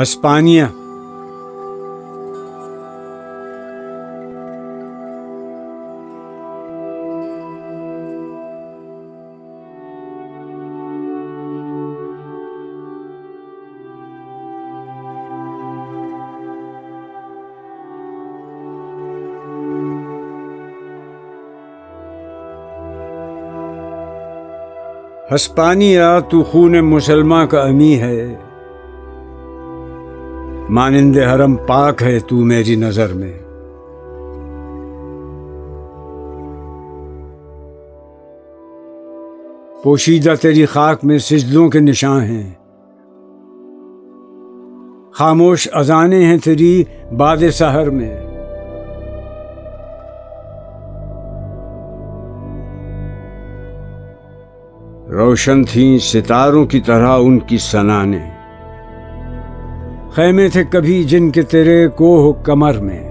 ہسپانیہ۔ ہسپانیہ تو خون مسلماں کا امی ہے، مانند حرم پاک ہے تو میری نظر میں۔ پوشیدہ تیری خاک میں سجدوں کے نشاں ہیں، خاموش اذانیں ہیں تیری باد سحر میں۔ روشن تھیں ستاروں کی طرح ان کی سنانیں، خیمے تھے کبھی جن کے تیرے کوہ کمر میں۔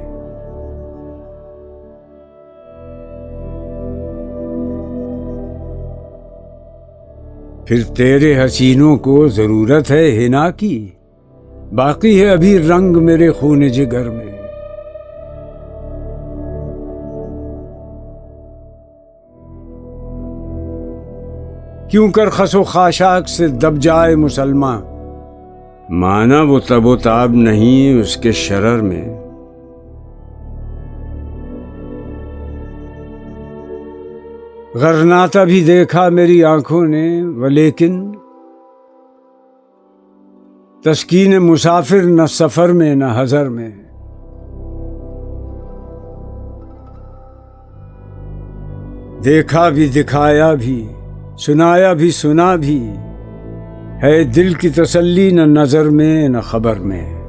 پھر تیرے حسینوں کو ضرورت ہے حنا کی، باقی ہے ابھی رنگ میرے خون جگر میں۔ کیوں کر خس و خاشاک سے دب جائے مسلمان، مانا وہ تب و تاب نہیں اس کے شرر میں۔ غرناطہ بھی دیکھا میری آنکھوں نے ولیکن، تسکین مسافر نہ سفر میں نہ حضر میں۔ دیکھا بھی دکھایا بھی، سنایا بھی سنا بھی، ہے دل کی تسلی نہ نظر میں نہ خبر میں۔